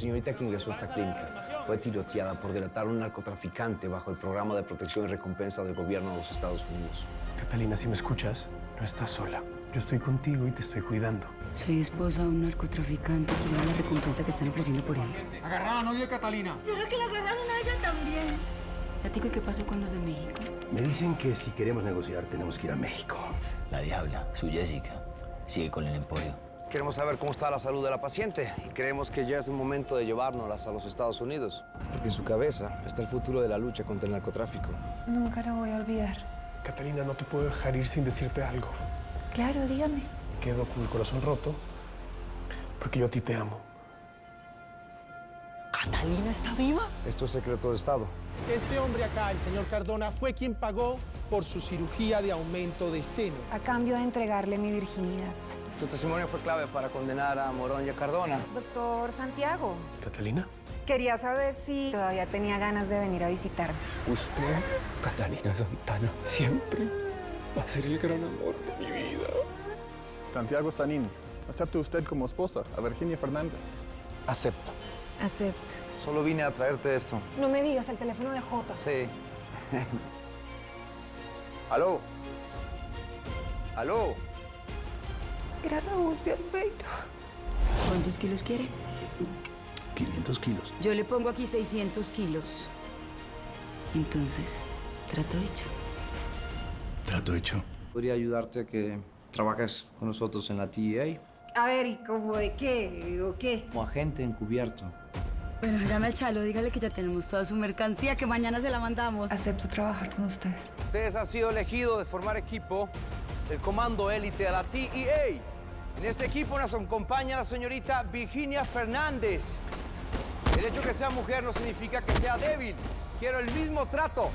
señorita que ingresó a esta clínica fue tiroteada por delatar a un narcotraficante bajo el programa de protección y recompensa del gobierno de los Estados Unidos. Catalina, si me escuchas, no estás sola. Yo estoy contigo y te estoy cuidando. Soy esposa de un narcotraficante. Quiero la recompensa que están ofreciendo por él. Agarraron a la novia de Catalina. ¿Será que la agarraron a ella también? ¿Y qué pasó con los de México? Me dicen que si queremos negociar tenemos que ir a México. La diabla, su Jessica, sigue con el emporio. Queremos saber cómo está la salud de la paciente y creemos que ya es el momento de llevárnoslas a los Estados Unidos. Porque en su cabeza está el futuro de la lucha contra el narcotráfico. Nunca la voy a olvidar. Catalina, no te puedo dejar ir sin decirte algo. Claro, dígame. Quedo con el corazón roto porque yo a ti te amo. ¿Catalina está viva? Esto es secreto de Estado. Este hombre acá, el señor Cardona, fue quien pagó por su cirugía de aumento de seno. A cambio de entregarle mi virginidad. Su testimonio fue clave para condenar a Morón y a Cardona. Doctor Santiago, ¿Catalina? quería saber si todavía tenía ganas de venir a visitarme. Usted, Catalina Santana, siempre va a ser el gran amor de mi vida. Santiago Sanín, ¿acepta usted como esposa a Virginia Fernández? Acepto. Acepto. Solo vine a traerte esto. No me digas el teléfono de Jota. Sí. ¿Aló? ¿Aló? Era Raúl de Albeiro. ¿Cuántos kilos quiere? 500 kilos. Yo le pongo aquí 600 kilos. Entonces, trato hecho. Trato hecho. Podría ayudarte a que trabajes con nosotros en la TEA A ver, ¿y cómo de qué? ¿O qué? como agente encubierto. Bueno, llame al Chalo, dígale que ya tenemos toda su mercancía, que mañana se la mandamos. Acepto trabajar con ustedes. Ustedes han sido elegidos de formar equipo del comando élite de la TEA. En este equipo nos acompaña la señorita Virginia Fernández. El hecho que sea mujer no significa que sea débil. Quiero el mismo trato.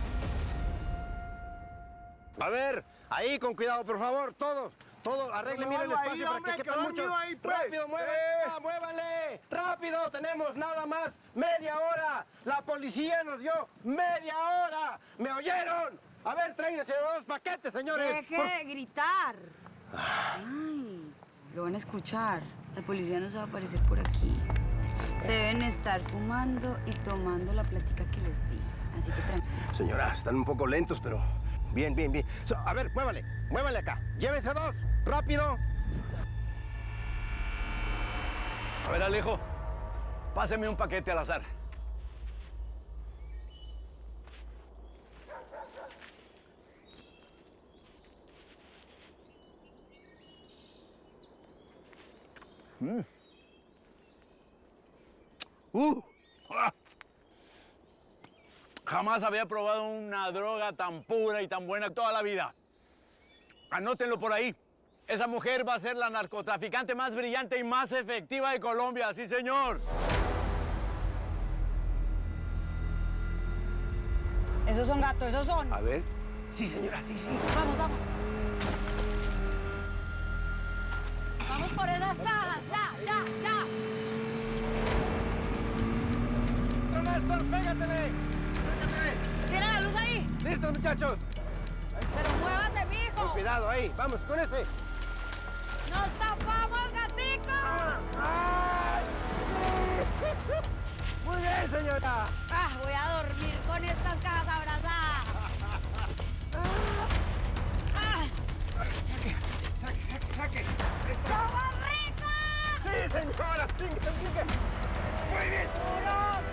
A ver, ahí con cuidado, por favor, todos. Arreglen bien el espacio para que quepan muchos. ¡Rápido, muévanle! ¡Rápido! Tenemos nada más media hora. La policía nos dio media hora. ¿Me oyeron? A ver, tráiganse 2 paquetes, señores. Deje de gritar. Ay, lo van a escuchar. La policía no se va a aparecer por aquí. Se deben estar fumando y tomando la plática que les di. Así que tranquilo. Señora, están un poco lentos, pero bien. A ver, muévanle acá. Llévense 2, rápido. A ver, Alejo, páseme un paquete al azar. ¡Ah! Jamás había probado una droga tan pura y tan buena toda la vida. Anótenlo por ahí. Esa mujer va a ser la narcotraficante más brillante y más efectiva de Colombia, sí, señor. Esos son gatos, esos son. A ver. Sí, señora, sí. Vamos. Vamos por esas cajas, ya. Néstor, pégatele. ¿Tiene la luz ahí? ¡Listo, muchachos! Pero muévase, mijo. Con cuidado ahí. Vamos, con ese. ¡Nos tapamos, gatico! Muy bien, señora. Voy a dormir con estas cajas abrazadas. Saque. ¡Somos ricos! Sí, señora. Sigue. Muy bien. ¡Duros!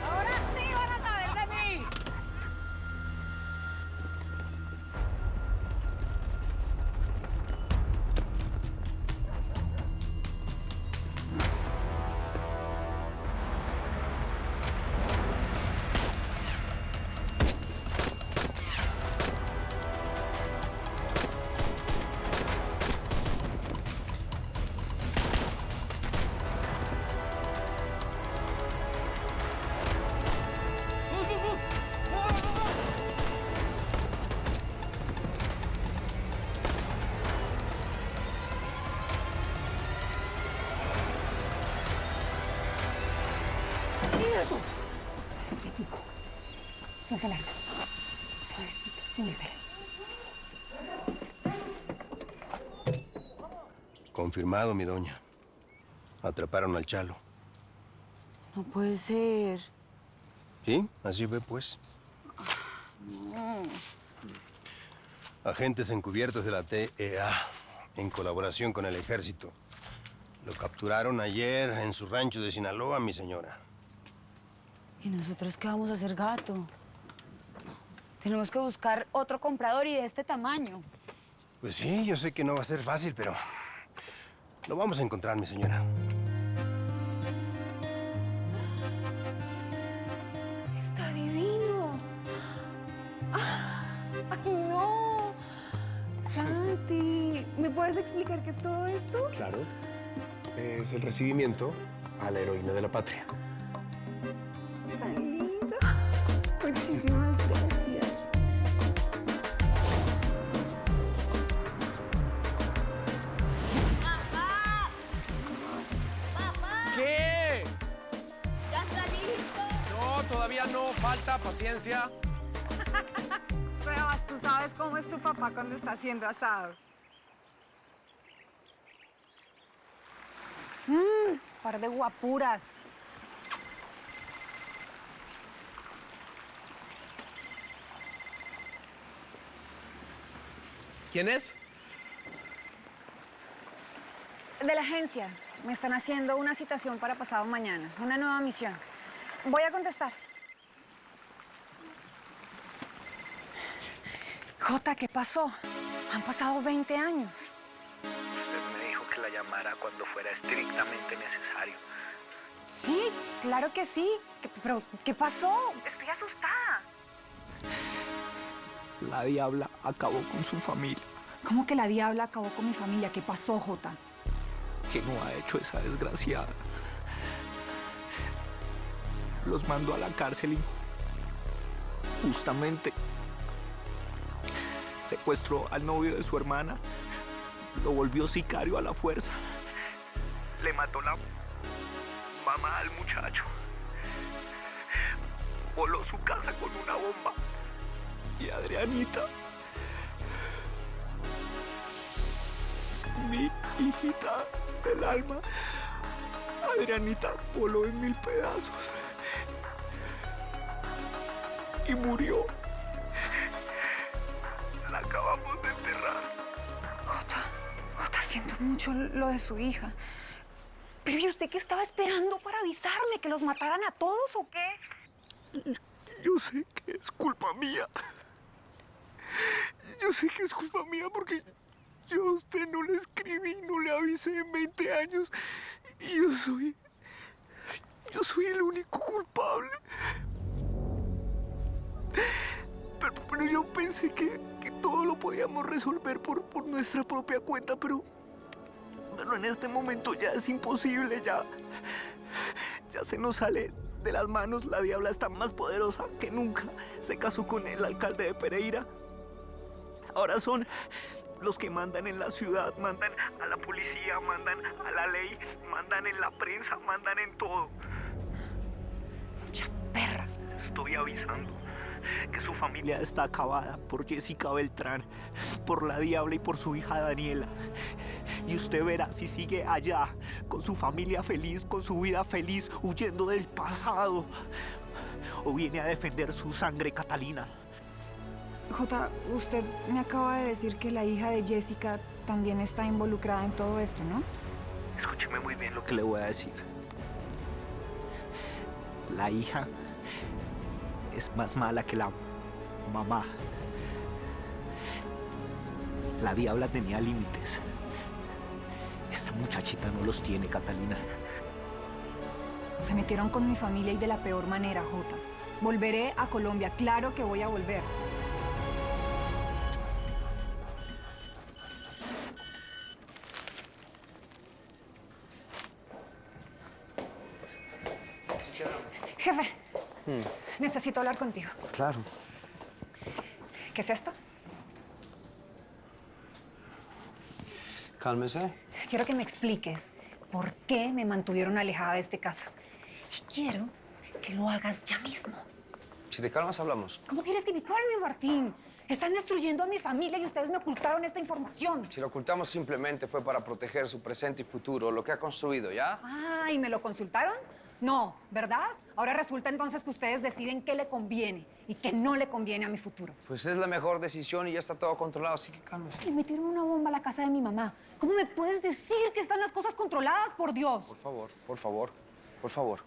Ahora sí van a saber de mí. Suéltala. Suavecito, sin golpear. Confirmado, mi doña. Atraparon al Chalo. No puede ser. Sí, así fue, pues. No. Agentes encubiertos de la TEA, en colaboración con el ejército. Lo capturaron ayer en su rancho de Sinaloa, mi señora. ¿Y nosotros qué vamos a hacer, gato? Tenemos que buscar otro comprador y de este tamaño. Pues sí, yo sé que no va a ser fácil, pero lo vamos a encontrar, mi señora. Está divino. ¡Ay, no! Santi, ¿me puedes explicar qué es todo esto? Claro. Es el recibimiento a la heroína de la patria. Tan lindo. Muchísimas gracias. ¡Papá! ¿Qué? ¡Ya está listo! No, todavía no. Falta paciencia. Sebas, tú sabes cómo es tu papá cuando está haciendo asado. Par de guapuras. ¿Quién es? De la agencia. Me están haciendo una citación para pasado mañana. Una nueva misión. Voy a contestar. Jota, ¿qué pasó? Han pasado 20 años. Usted me dijo que la llamara cuando fuera estrictamente necesario. Sí, claro que sí. Pero, ¿qué pasó? Estoy asustada. La diabla acabó con su familia. ¿Cómo que la diabla acabó con mi familia? ¿Qué pasó, Jota? ¿Qué no ha hecho esa desgraciada? Los mandó a la cárcel y justamente secuestró al novio de su hermana, lo volvió sicario a la fuerza, le mató la mamá al muchacho, voló su casa con una bomba y Adrianita, mi hijita del alma, Adrianita voló en 1000 pedazos y murió. La acabamos de enterrar. Jota, siento mucho lo de su hija. Pero ¿y usted qué estaba esperando para avisarme? ¿Que los mataran a todos o qué? Yo sé que es culpa mía. Yo sé que es culpa mía porque yo a usted no le escribí, no le avisé en 20 años. Y yo soy el único culpable. Pero yo pensé que todo lo podíamos resolver por nuestra propia cuenta, pero en este momento ya es imposible, ya se nos sale de las manos. La diabla está más poderosa que nunca. Se casó con el alcalde de Pereira. Ahora son los que mandan en la ciudad, mandan a la policía, mandan a la ley, mandan en la prensa, mandan en todo. Mucha perra. Estoy avisando que su familia está acabada por Jessica Beltrán, por la diabla y por su hija Daniela. Y usted verá si sigue allá, con su familia feliz, con su vida feliz, huyendo del pasado, o viene a defender su sangre, Catalina. Jota, usted me acaba de decir que la hija de Jessica también está involucrada en todo esto, ¿no? Escúcheme muy bien lo que le voy a decir. La hija es más mala que la mamá. La diabla tenía límites. Esta muchachita no los tiene, Catalina. Se metieron con mi familia y de la peor manera, Jota. Volveré a Colombia, claro que voy a volver. Jefe, necesito hablar contigo. Claro. ¿Qué es esto? Cálmese. Quiero que me expliques por qué me mantuvieron alejada de este caso. Y quiero que lo hagas ya mismo. Si te calmas, hablamos. ¿Cómo quieres que me calme, Martín? Están destruyendo a mi familia y ustedes me ocultaron esta información. Si lo ocultamos simplemente fue para proteger su presente y futuro, lo que ha construido, ¿ya? Ah, ¿y me lo consultaron? No, ¿verdad? Ahora resulta entonces que ustedes deciden qué le conviene y qué no le conviene a mi futuro. Pues es la mejor decisión y ya está todo controlado, así que cálmese. Le metieron una bomba a la casa de mi mamá. ¿Cómo me puedes decir que están las cosas controladas, por Dios? Por favor, por favor, por favor.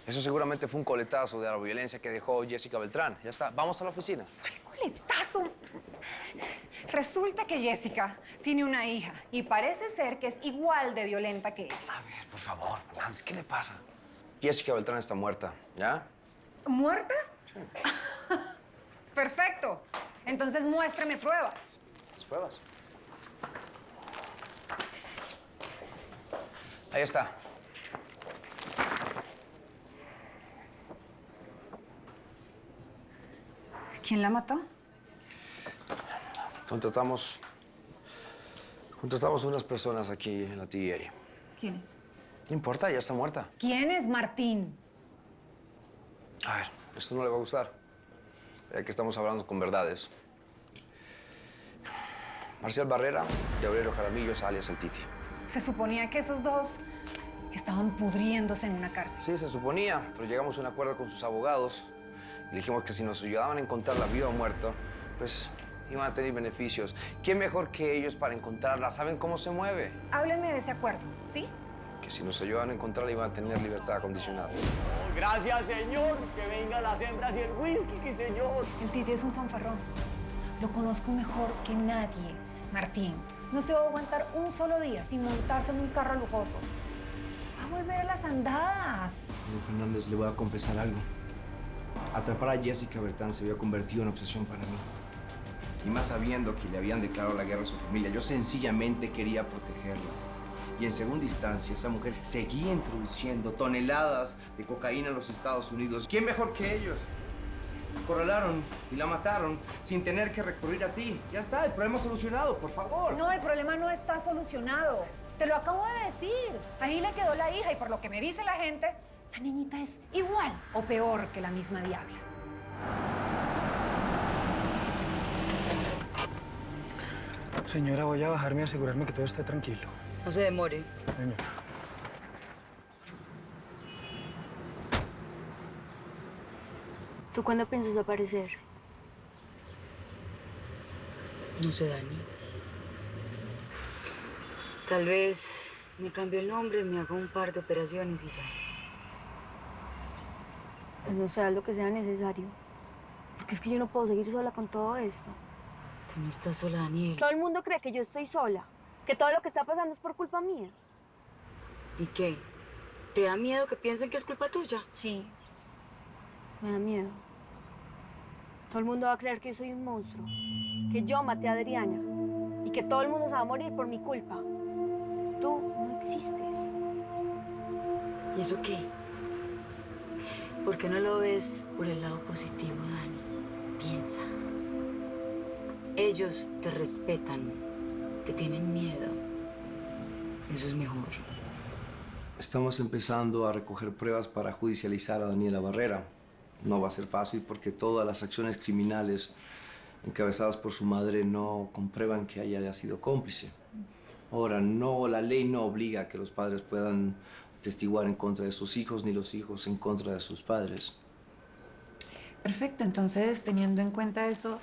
Eso seguramente fue un coletazo de la violencia que dejó Jessica Beltrán. Ya está, vamos a la oficina. ¡Ay, coletazo! Resulta que Jessica tiene una hija y parece ser que es igual de violenta que ella. A ver, por favor, Fernández, ¿qué le pasa? Jessica Beltrán está muerta, ¿ya? ¿Muerta? Sí. Perfecto. Entonces muéstrame pruebas. ¿Las pruebas? Ahí está. ¿Quién la mató? Contratamos unas personas aquí en la TIA. ¿Quiénes? No importa, ya está muerta. ¿Quién es Martín? A ver, esto no le va a gustar. Ya que estamos hablando con verdades. Marcial Barrera y Aurelio Jaramillo, alias el Titi. Se suponía que esos dos estaban pudriéndose en una cárcel. Sí, se suponía, pero llegamos a un acuerdo con sus abogados. Y dijimos que si nos ayudaban a encontrar la viva o muerto, pues iban a tener beneficios. ¿Quién mejor que ellos para encontrarla? ¿Saben cómo se mueve? Hábleme de ese acuerdo, ¿sí? Que si nos ayudaban a encontrarla iban a tener libertad condicional. Oh, gracias, señor. Que vengan las hembras y el whisky, señor. El Titi es un fanfarrón. Lo conozco mejor que nadie, Martín. No se va a aguantar un solo día sin montarse en un carro lujoso. Va a volver a las andadas. Señor Fernández, le voy a confesar algo. Atrapar a Jessica Beltrán se había convertido en obsesión para mí. Y más sabiendo que le habían declarado la guerra a su familia, yo sencillamente quería protegerla. Y en segunda instancia, esa mujer seguía introduciendo toneladas de cocaína en los Estados Unidos. ¿Quién mejor que ellos? La acorralaron y la mataron sin tener que recurrir a ti. Ya está, el problema solucionado, por favor. No, el problema no está solucionado. Te lo acabo de decir. Ahí le quedó la hija y por lo que me dice la gente, la niñita es igual o peor que la misma diabla. Señora, voy a bajarme y asegurarme que todo esté tranquilo. No se demore. Señor. ¿Tú cuándo piensas aparecer? No sé, Dani. Tal vez me cambio el nombre, me hago un par de operaciones y ya. Pues no sé, haz lo que sea necesario. Porque es que yo no puedo seguir sola con todo esto. Tú no estás sola, Daniel. Todo el mundo cree que yo estoy sola, que todo lo que está pasando es por culpa mía. ¿Y qué? ¿Te da miedo que piensen que es culpa tuya? Sí, me da miedo. Todo el mundo va a creer que yo soy un monstruo, que yo maté a Adriana y que todo el mundo se va a morir por mi culpa. Tú no existes. ¿Y eso qué? ¿Por qué no lo ves por el lado positivo, Dani? Piensa. Ellos te respetan, te tienen miedo. Eso es mejor. Estamos empezando a recoger pruebas para judicializar a Daniela Barrera. No va a ser fácil porque todas las acciones criminales encabezadas por su madre no comprueban que ella haya sido cómplice. Ahora, la ley no obliga a que los padres puedan testiguar en contra de sus hijos ni los hijos en contra de sus padres. Perfecto, entonces, teniendo en cuenta eso,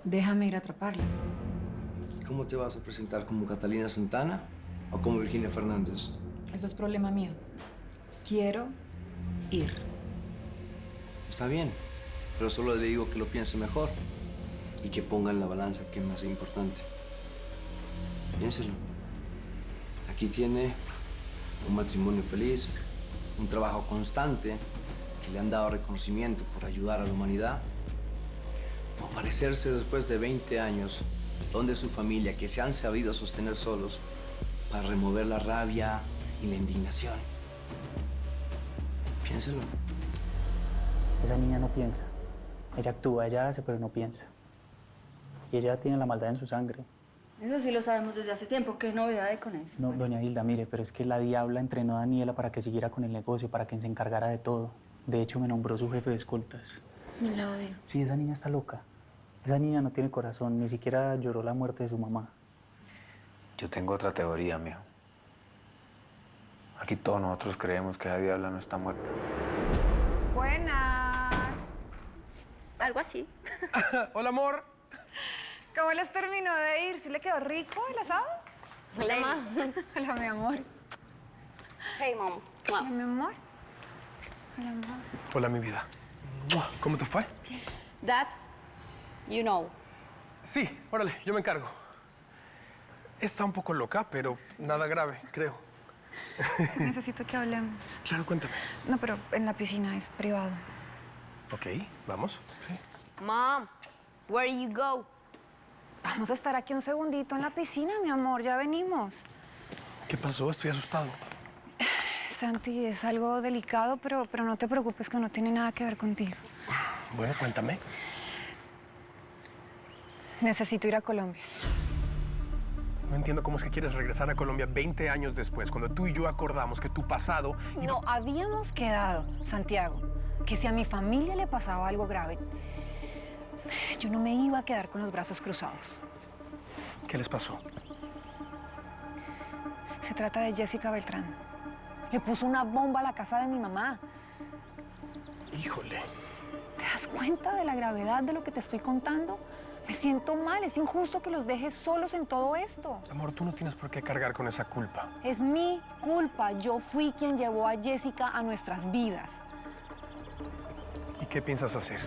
déjame ir a atraparla. ¿Cómo te vas a presentar? ¿Como Catalina Santana o como Virginia Fernández? Eso es problema mío. Quiero ir. Está bien, pero solo le digo que lo piense mejor y que ponga en la balanza qué es más importante. Piénselo. Aquí tiene un matrimonio feliz, un trabajo constante, que le han dado reconocimiento por ayudar a la humanidad. O aparecerse después de 20 años, donde su familia, que se han sabido sostener solos, para remover la rabia y la indignación. Piénselo. Esa niña no piensa. Ella actúa, ella hace, pero no piensa. Y ella tiene la maldad en su sangre. Eso sí lo sabemos desde hace tiempo. ¿Qué novedad hay con eso? No, doña Hilda, mire, pero es que la diabla entrenó a Daniela para que siguiera con el negocio, para que se encargara de todo. De hecho, me nombró su jefe de escoltas. Me la odio. Sí, esa niña está loca. Esa niña no tiene corazón, ni siquiera lloró la muerte de su mamá. Yo tengo otra teoría, mijo. Aquí todos nosotros creemos que la diabla no está muerta. Buenas. Algo así. Hola, amor. ¿Cómo les terminó de ir? ¿Sí le quedó rico el asado? Hola, ma. Hola, mi amor. Hey, mom. Hola, mi amor. Hola, amor. Hola, mi vida. ¿Cómo te fue? Dad, you know. Sí, órale, yo me encargo. Está un poco loca, pero nada grave, creo. Necesito que hablemos. Claro, cuéntame. No, pero en la piscina es privado. Ok, vamos. Sí. Mom, where you go? Vamos a estar aquí un segundito en la piscina, mi amor. Ya venimos. ¿Qué pasó? Estoy asustado. Santi, es algo delicado, pero no te preocupes que no tiene nada que ver contigo. Bueno, cuéntame. Necesito ir a Colombia. No entiendo cómo es que quieres regresar a Colombia 20 años después, cuando tú y yo acordamos que tu pasado... No, habíamos quedado, Santiago, que si a mi familia le pasaba algo grave, yo no me iba a quedar con los brazos cruzados. ¿Qué les pasó? Se trata de Jessica Beltrán. Le puso una bomba a la casa de mi mamá. Híjole. ¿Te das cuenta de la gravedad de lo que te estoy contando? Me siento mal, es injusto que los dejes solos en todo esto. Amor, tú no tienes por qué cargar con esa culpa. Es mi culpa, yo fui quien llevó a Jessica a nuestras vidas. ¿Y qué piensas hacer?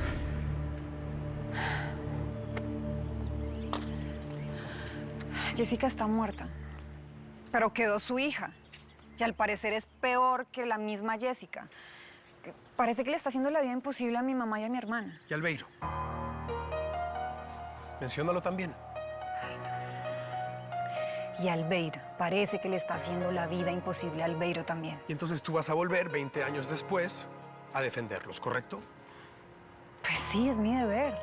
Jessica está muerta, pero quedó su hija. Y al parecer es peor que la misma Jessica. Parece que le está haciendo la vida imposible a mi mamá y a mi hermana. ¿Y Albeiro? Menciónalo también. Y Albeiro, parece que le está haciendo la vida imposible a Albeiro también. Y entonces tú vas a volver 20 años después a defenderlos, ¿correcto? Pues sí, es mi deber.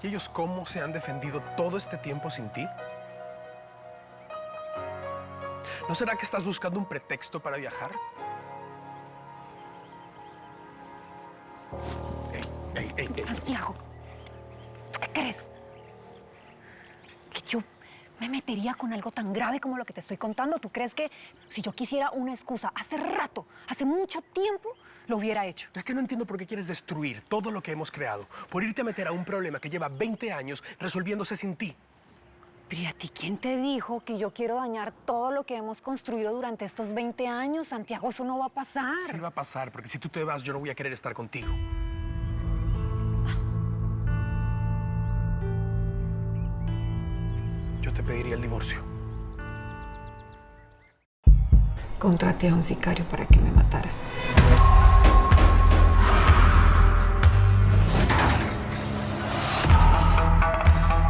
¿Y ellos cómo se han defendido todo este tiempo sin ti? ¿No será que estás buscando un pretexto para viajar? Ey. Santiago, ¿tú qué crees? ¿Que yo me metería con algo tan grave como lo que te estoy contando? ¿Tú crees que si yo quisiera una excusa hace rato, hace mucho tiempo, lo hubiera hecho? Es que no entiendo por qué quieres destruir todo lo que hemos creado, por irte a meter a un problema que lleva 20 años resolviéndose sin ti. Pero ¿y a ti quién te dijo que yo quiero dañar todo lo que hemos construido durante estos 20 años, Santiago? Eso no va a pasar. Sí va a pasar, porque si tú te vas, yo no voy a querer estar contigo. Yo te pediría el divorcio. Contraté a un sicario para que me matara.